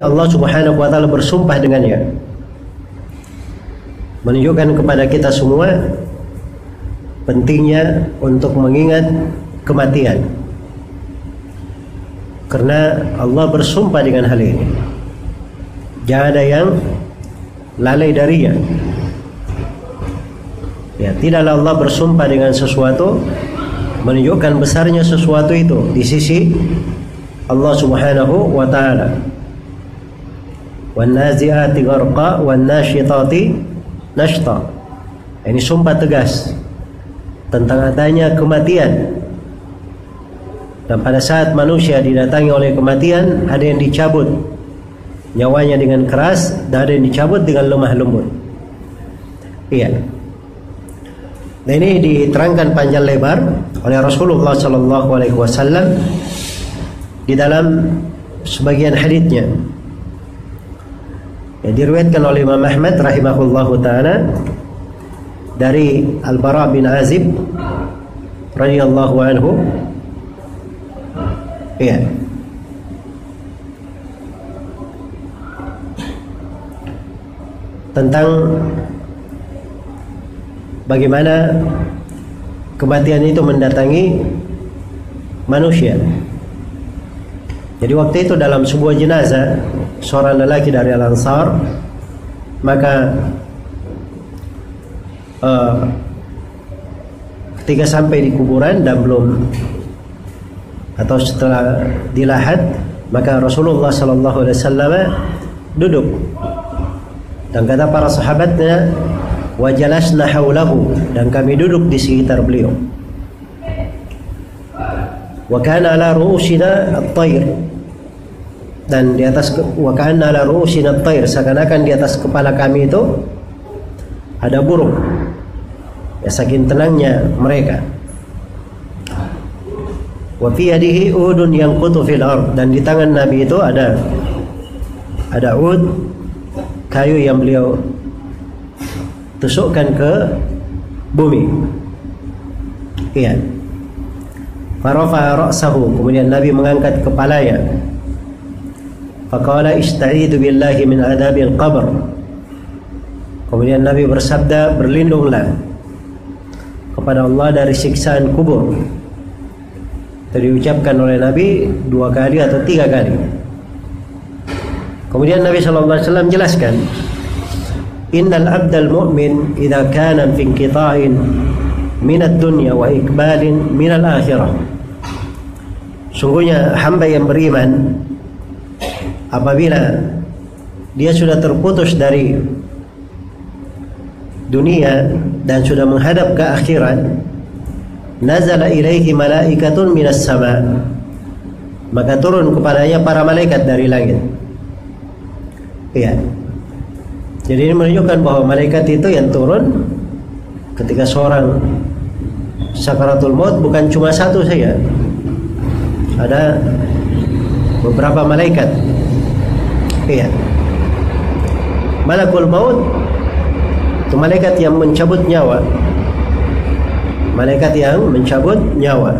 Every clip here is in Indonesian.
Allah Subhanahu wa taala bersumpah dengannya, menunjukkan kepada kita semua pentingnya untuk mengingat kematian. Karena Allah bersumpah dengan hal ini, jangan ada yang lalai darinya. Ya, tidaklah Allah bersumpah dengan sesuatu menunjukkan besarnya sesuatu itu di sisi Allah Subhanahu wa taala. Wan nazi'ati gharqa wan nasyitati nashta. Ini sumpah tegas tentang adanya kematian. Dan pada saat manusia didatangi oleh kematian, ada yang dicabut nyawanya dengan keras dan ada yang dicabut dengan lemah lembut. Iya. Nah, ini diterangkan panjang lebar oleh Rasulullah sallallahu alaihi wasallam di dalam sebagian haditsnya. Ya, diriwayatkan oleh Imam Ahmad rahimahullahu taala dari Al-Bara bin Azib radhiyallahu anhu. Iya. Tentang bagaimana kematian itu mendatangi manusia. Jadi waktu itu dalam sebuah jenazah seorang lelaki dari Al-Ansar, maka ketika sampai di kuburan dan belum atau setelah dilahat, maka Rasulullah sallallahu alaihi wasallam duduk dan kata para sahabatnya, wa jalasna haulahu, dan kami duduk di sekitar beliau. Wa kana ala ru'usina at-tayr, dan di atas wa kana ala ru'usina at-tayr, seakan-akan di atas kepala kami itu ada burung. Ya, saking tenangnya mereka. Wa fi yadihi udun yanqutu fil ard, dan di tangan Nabi itu ada ud, kayu yang beliau tusukkan ke bumi. Iya. Farafa ra'sahu, kemudian Nabi mengangkat kepalanya. Faqala ista'idu billahi min adabil qabr. Kemudian Nabi bersabda, berlindunglah kepada Allah dari siksaan kubur. Itu diucapkan oleh Nabi 2 kali atau 3 kali. Kemudian Nabi SAW jelaskan, innal abdal mu'min idza kana fi inqita'in minad dunya wa ikbalin minal akhirah. Sungguhnya hamba yang beriman apabila dia sudah terputus dari dunia dan sudah menghadap ke akhirat, nazala ilaihi malaikatun minas sama, maka turun kepadanya para malaikat dari langit. Iya. Jadi ini menunjukkan bahwa malaikat itu yang turun ketika seorang sakaratul maut bukan cuma satu saja, ada beberapa malaikat. Iya. Malakul maut itu malaikat yang mencabut nyawa. Malaikat yang mencabut nyawa.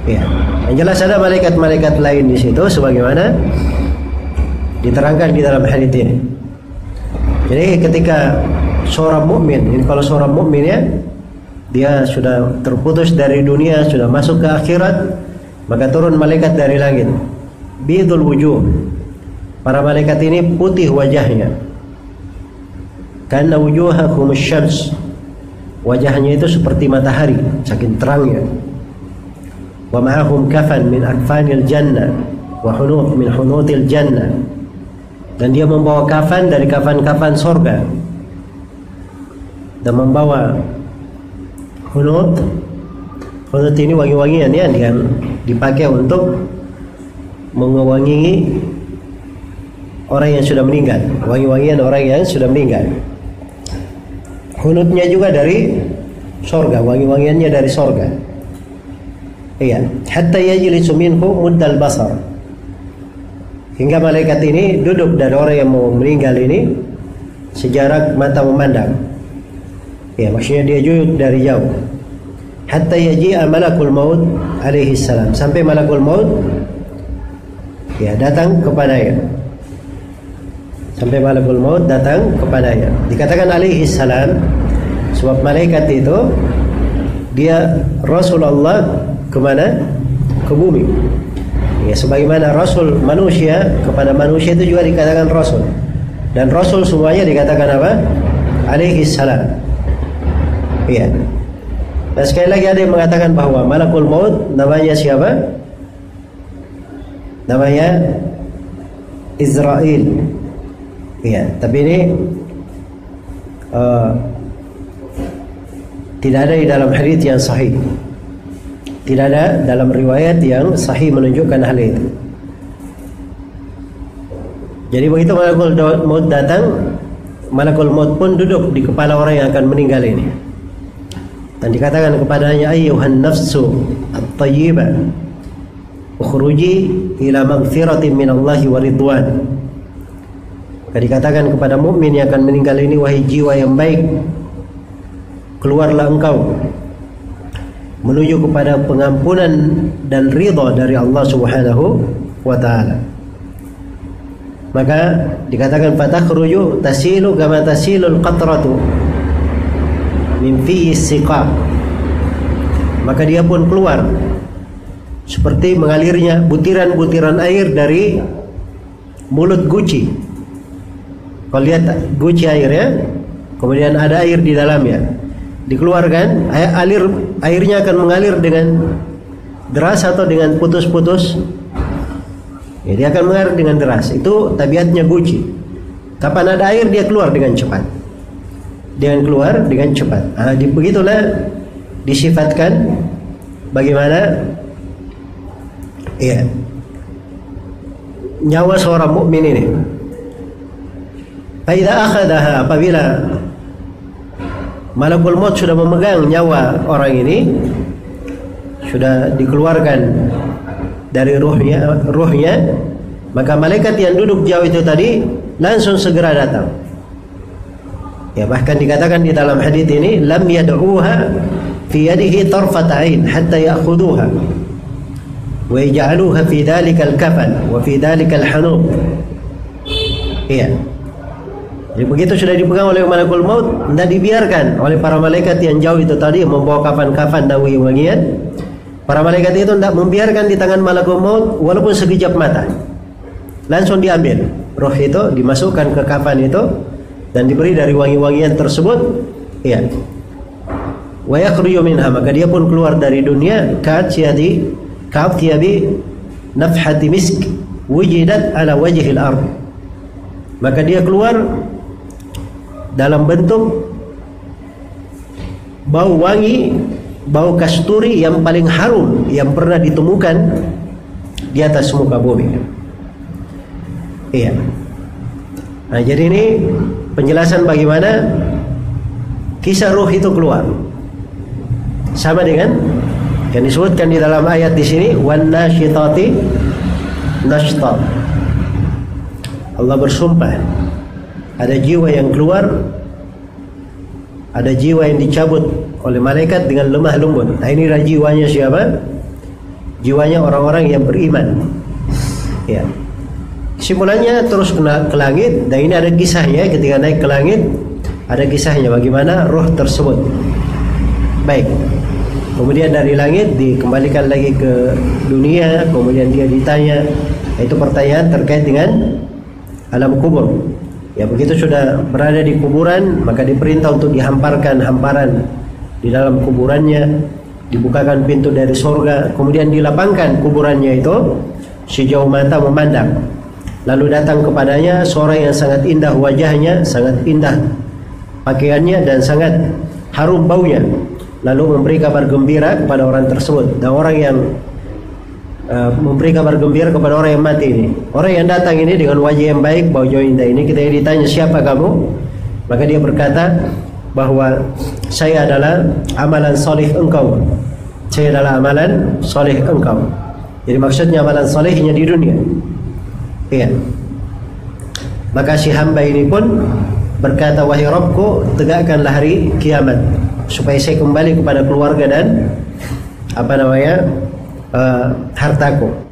Ya. Yang jelas ada malaikat-malaikat lain di situ sebagaimana diterangkan di dalam hadits ini. Jadi ketika seorang mukmin, ini kalau seorang mukmin ya, dia sudah terputus dari dunia, sudah masuk ke akhirat, maka turun malaikat dari langit. Bidul wujuh. Para malaikat ini putih wajahnya. Karena wujuhakum syams. Wajahnya itu seperti matahari, saking terangnya. Wa ma'ahum kafan min akfanil jannah wa hunut min hunutil jannah. Dan dia membawa kafan dari kafan-kafan sorga, dan membawa hunut. Hunut ini wangi-wangian ya, yang dipakai untuk mengewangi orang yang sudah meninggal. Wangi-wangian orang yang sudah meninggal. Hunutnya juga dari sorga, wangi-wangiannya dari sorga. Iya, hatta yajlisu minhu muddal basar, hingga malaikat ini duduk dari orang yang mau meninggal ini sejarak mata memandang. Ya, maksudnya dia duduk dari jauh. Hatta yaji'a malakul maut alaihi salam, sampai malakul maut ya datang kepadanya. sampai malakul maut datang kepadanya. Dikatakan alaihi salam sebab malaikat itu dia Rasulullah kemana? Ke bumi. Ya, sebagaimana Rasul manusia kepada manusia itu juga dikatakan Rasul. Dan Rasul semuanya dikatakan apa? Alaihi salam. Iya. Dan sekali lagi ada yang mengatakan bahwa malakul maut namanya siapa? Namanya Israel. Iya, tapi ini tidak ada di dalam hadits yang sahih. Tidak ada dalam riwayat yang sahih menunjukkan hal itu. Jadi begitu malakul maut datang, malakul maut pun duduk di kepala orang yang akan meninggal ini. Dan dikatakan kepadanya, ayyuhan nafsu at-tayyibah ukhruji ila maghfiratin minallahi wa ridwan. Dikatakan kepada mukmin yang akan meninggal ini, wahai jiwa yang baik, keluarlah engkau menuju kepada pengampunan dan ridha dari Allah Subhanahu wa taala. Maka dikatakan fatakhruju tasilu kama tasilul qatratu min fi siqa. Maka dia pun keluar seperti mengalirnya butiran-butiran air dari mulut guci. Kalau lihat guci airnya, kemudian ada air di dalamnya, dikeluarkan, airnya akan mengalir dengan deras atau dengan putus-putus. Ya, dia akan mengalir dengan deras. Itu tabiatnya guci. Kapan ada air dia keluar dengan cepat. Keluar dengan cepat. Begitulah disifatkan bagaimana ya nyawa seorang mukmin ini. Faida akhadaha, apabila malakul maut sudah memegang nyawa orang ini, sudah dikeluarkan dari ruhnya, maka malaikat yang duduk jauh itu tadi langsung segera datang. Ya, bahkan dikatakan di dalam hadis ini, lam yad'uha fi yadihi tarfat ain hatta ya'khuduha wa yaj'aluha fi dhalikal kafan wa fi dhalikal hanub. Iya. Jadi begitu sudah dipegang oleh malakul maut, tidak dibiarkan oleh para malaikat yang jauh itu tadi membawa kafan-kafan dan wangi-wangian. Para malaikat itu tidak membiarkan di tangan malakul maut walaupun sekejap mata. Langsung diambil roh itu, dimasukkan ke kafan itu dan diberi dari wangi-wangian tersebut. Iya. Wa yakhruju minha, maka dia pun keluar dari dunia ka'atiyadi nafhati misk wujidat ala wajhil ardh. Maka dia keluar dalam bentuk bau wangi, bau kasturi yang paling harum yang pernah ditemukan di atas muka bumi. Iya. Nah, jadi ini penjelasan bagaimana kisah ruh itu keluar. Sama dengan yang disebutkan di dalam ayat di sini, wan nasyitati nashta. Allah bersumpah, ada jiwa yang keluar, ada jiwa yang dicabut oleh malaikat dengan lemah lembut. Nah, inilah jiwanya siapa? Jiwanya orang-orang yang beriman. Ya. Simpulannya terus ke langit, dan ini ada kisahnya ketika naik ke langit, ada kisahnya bagaimana roh tersebut. Baik. Kemudian dari langit dikembalikan lagi ke dunia, kemudian dia ditanya, itu pertanyaan terkait dengan alam kubur. Ya, begitu sudah berada di kuburan, maka diperintah untuk dihamparkan hamparan di dalam kuburannya, dibukakan pintu dari surga, kemudian dilapangkan kuburannya itu sejauh mata memandang. Lalu datang kepadanya seorang yang sangat indah wajahnya, sangat indah pakaiannya, dan sangat harum baunya. Lalu memberi kabar gembira kepada orang tersebut. Dan orang yang memberi kabar gembira kepada orang yang mati ini, orang yang datang ini dengan wajah yang baik, bau indah ini, ketika ditanya siapa kamu, maka dia berkata bahwa saya adalah amalan soleh engkau. Saya adalah amalan soleh engkau. Jadi maksudnya amalan solehnya di dunia. Iya. Maka si hamba ini pun berkata, wahai Rabbku, tegakkanlah hari kiamat supaya saya kembali kepada keluarga dan hartaku.